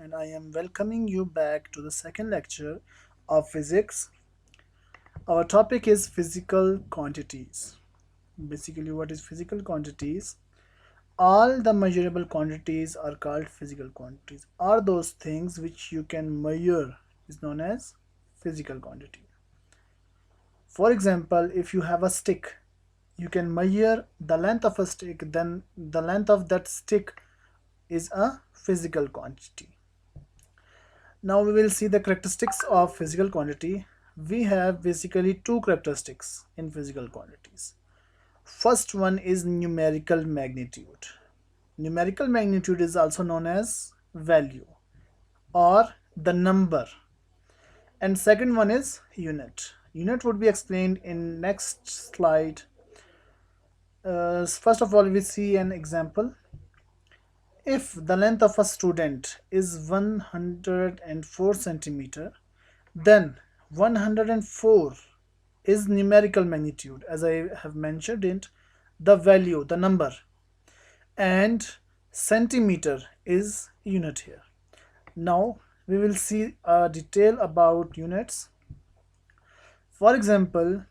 and I am welcoming you back to the second lecture of physics. Our topic is physical quantities. Basically, what is physical quantities? All the measurable quantities are called physical quantities. Are those things which you can measure is known as physical quantity. For example, if you have a stick, you can measure the length of a stick, then the length of that stick is a physical quantity. Now we will see the characteristics of physical quantity. We have basically two characteristics in physical quantities. First one is numerical magnitude. Numerical magnitude is also known as value or the number. And second one is unit. Unit would be explained in next slide. First of all, we see an example. If the length of a student is 104 centimeter, then 104 is numerical magnitude, as I have mentioned it, the value, the number, and centimeter is unit here. Now we will see a detail about units. For example,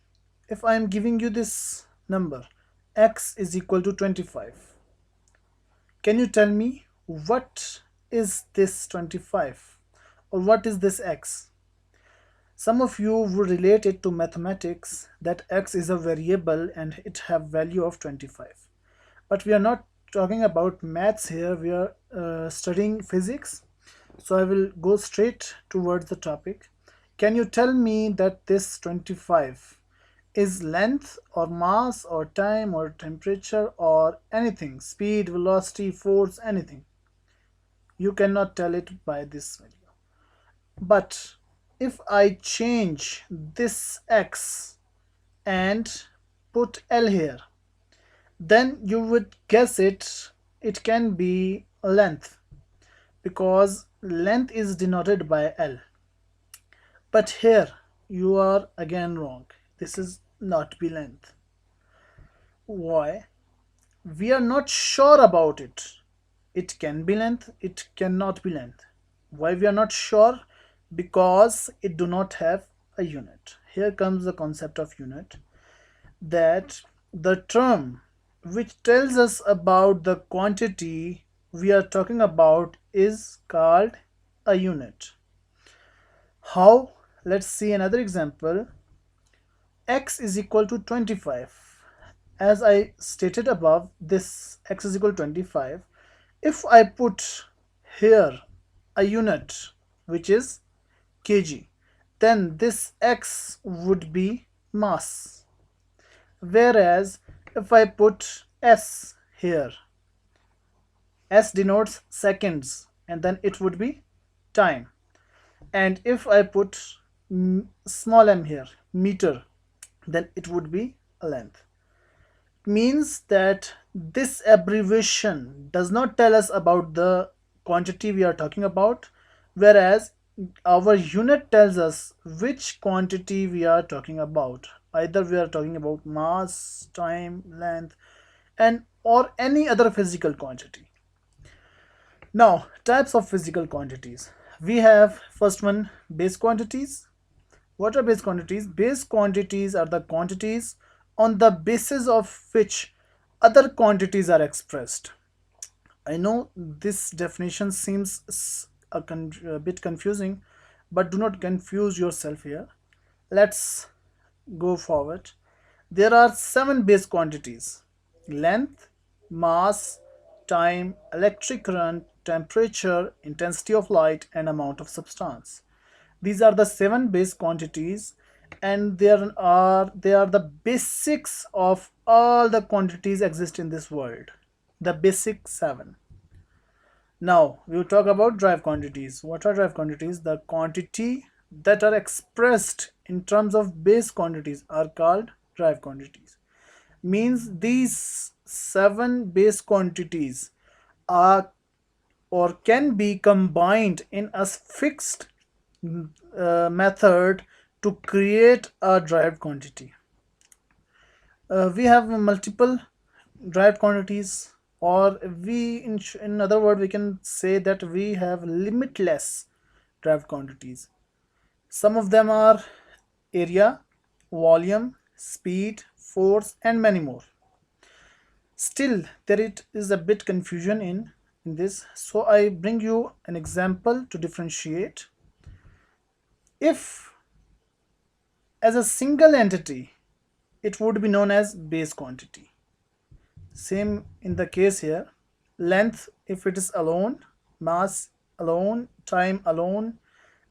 if I am giving you this number, x is equal to 25. Can you tell me what is this 25 or what is this x? Some of you would relate it to mathematics that x is a variable and it have value of 25. But we are not talking about maths here, we are studying physics. So I will go straight towards the topic. Can you tell me that this 25 is length or mass or time or temperature or anything, speed, velocity, force, anything? You cannot tell it by this value. But if I change this x and put L here, then you would guess it can be length, because length is denoted by L. But here you are again wrong. This is not be length. Why? We are not sure about it. It can be length, it cannot be length. Why we are not sure? Because it do not have a unit. Here comes the concept of unit, that the term which tells us about the quantity we are talking about is called a unit. How? Let's see another example. X is equal to 25. As I stated above, this x is equal to 25. If I put here a unit which is kg, then this x would be mass. Whereas if I put s here, s denotes seconds and then it would be time. And if I put small m here, meter, then it would be a length. Means that this abbreviation does not tell us about the quantity we are talking about, whereas our unit tells us which quantity we are talking about. Either we are talking about mass, time, length, and or any other physical quantity. Now, types of physical quantities. We have first one, base quantities. What are base quantities? Base quantities are the quantities on the basis of which other quantities are expressed. I know this definition seems a bit confusing, but do not confuse yourself here. Let's go forward. There are 7 base quantities: length, mass, time, electric current, temperature, intensity of light, and amount of substance. These are the 7 base quantities, and they are the basics of all the quantities exist in this world. The basic 7. Now we will talk about derived quantities. What are derived quantities? The quantity that are expressed in terms of base quantities are called derived quantities. Means these 7 base quantities are or can be combined in a fixed method to create a derived quantity. We have multiple derived quantities. or in other word we can say that we have limitless derived quantities. Some of them are area, volume, speed, force, and many more. Still, there it is a bit confusion in this, so I bring you an example to differentiate. If as a single entity, it would be known as base quantity. Same in the case here. Length, if it is alone, mass alone, time alone,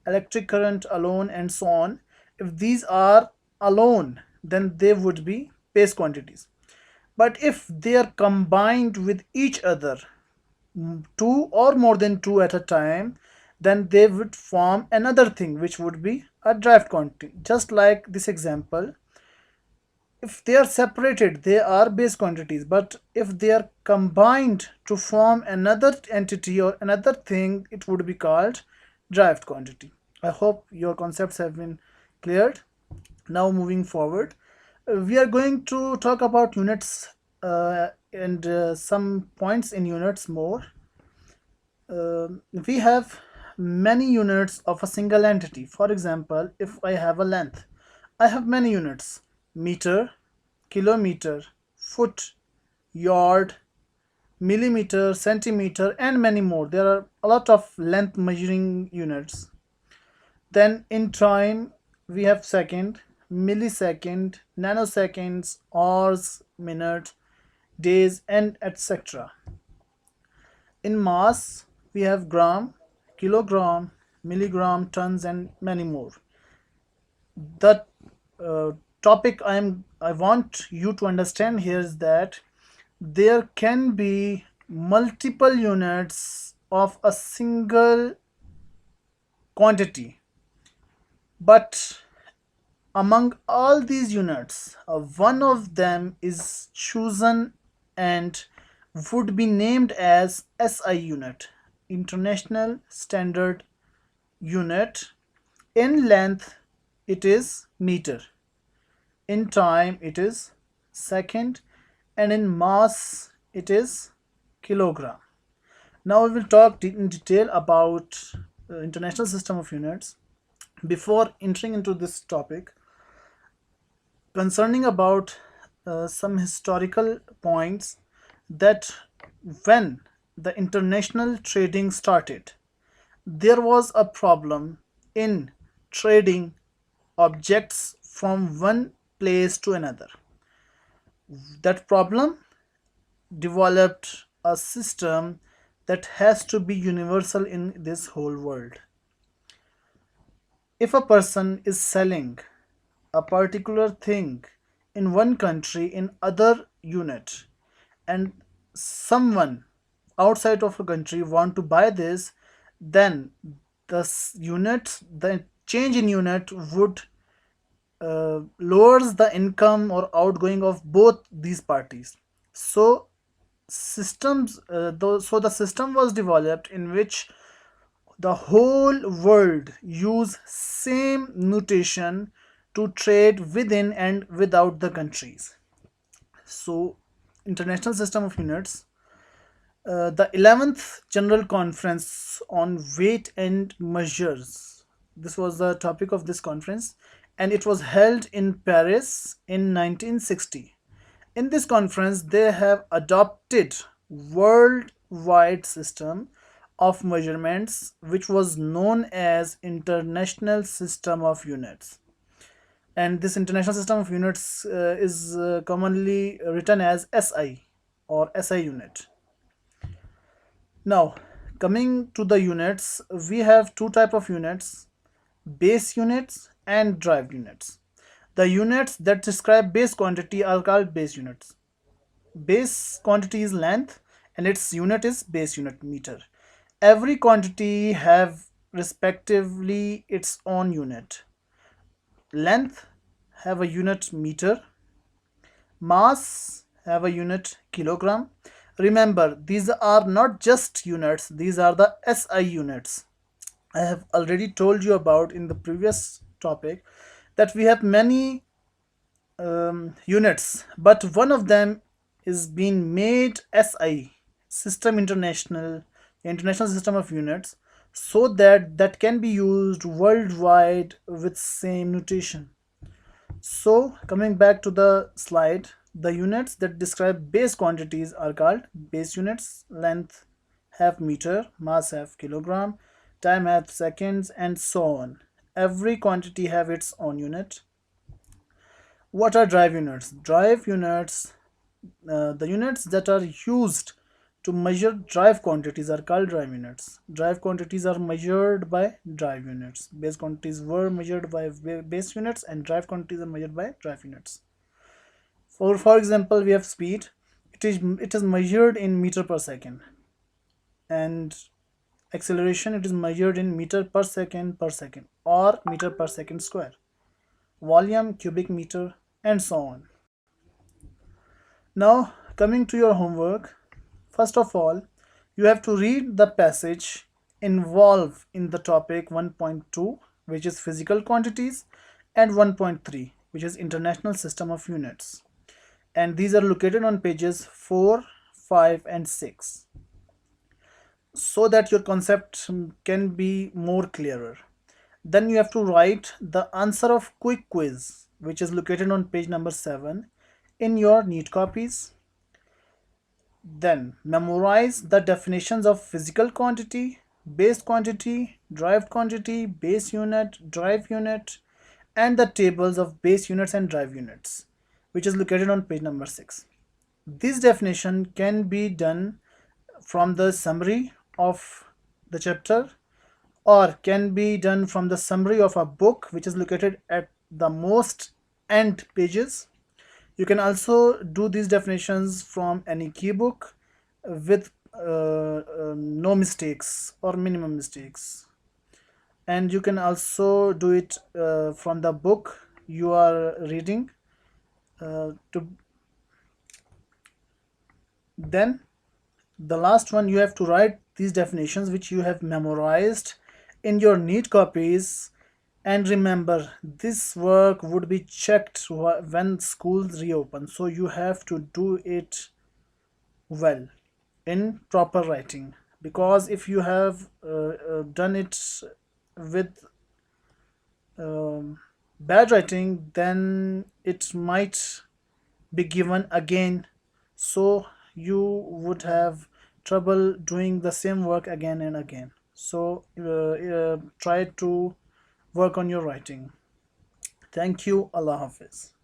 electric current alone, and so on. If these are alone, then they would be base quantities. But if they are combined with each other, two or more than two at a time, then they would form another thing which would be a derived quantity. Just like this example, if they are separated, they are base quantities, but if they are combined to form another entity or another thing, it would be called derived quantity. I hope your concepts have been cleared. Now moving forward, we are going to talk about units and some points in units more. We have many units of a single entity. For example, if I have a length, I have many units: meter, kilometer, foot, yard, millimeter, centimeter, and many more. There are a lot of length measuring units. Then in time, we have second, millisecond, nanoseconds, hours, minute, days, and etc. In mass, we have gram, kilogram, milligram, tons, and many more. The uh, topic I want you to understand here is that there can be multiple units of a single quantity, but among all these units, one of them is chosen and would be named as SI unit, International Standard Unit. In length, it is meter. In time, it is second. And in mass, it is kilogram. Now we will talk in detail about International System of Units. Before entering into this topic, concerning about some historical points, that when the international trading started, there was a problem in trading objects from one place to another. That problem developed a system that has to be universal in this whole world. If a person is selling a particular thing in one country in other unit, and someone outside of a country want to buy this, then the change in unit would lowers the income or outgoing of both these parties. So so the system was developed in which the whole world use same notation to trade within and without the countries. So International System of Units, the 11th General Conference on Weight and Measures. This was the topic of this conference, and it was held in Paris in 1960. In this conference, they have adopted worldwide system of measurements, which was known as International System of Units. And this International System of Units is commonly written as SI or SI unit. Now, coming to the units, we have two type of units: base units and derived units. The units that describe base quantity are called base units. Base quantity is length and its unit is base unit meter. Every quantity have respectively its own unit. Length have a unit meter, mass have a unit kilogram. Remember, these are not just units, these are the SI units. I have already told you about in the previous topic that we have many units, but one of them is being made SI. system international, international system of units, so that that can be used worldwide with same notation. So coming back to the slide, the units that describe base quantities are called base units: length half meter, mass half kilogram, time half seconds, and so on. Every quantity have its own unit. What are drive units? Drive units, the units that are used to measure drive quantities are called drive units. Drive quantities are measured by drive units. Base quantities were measured by base units, and drive quantities are measured by drive units. For example, we have speed. It is measured in meter per second, and acceleration, it is measured in meter per second or meter per second square. Volume, cubic meter, and so on. Now coming to your homework, first of all, you have to read the passage involved in the topic 1.2, which is physical quantities, and 1.3, which is international system of units. And these are located on pages 4, 5, and 6, so that your concept can be more clearer. Then you have to write the answer of quick quiz, which is located on page number 7 in your neat copies. Then memorize the definitions of physical quantity, base quantity, derived quantity, base unit, drive unit, and the tables of base units and drive units, which is located on page number 6. This definition can be done from the summary of the chapter, or can be done from the summary of a book, which is located at the most end pages. You can also do these definitions from any key book with no mistakes or minimum mistakes. And you can also do it from the book you are reading. Then the last one, you have to write these definitions which you have memorized in your neat copies. And remember, this work would be checked when schools reopen, so you have to do it well in proper writing, because if you have done it with bad writing, then it might be given again, so you would have trouble doing the same work again and again. So try to work on your writing. Thank you. Allah Hafiz.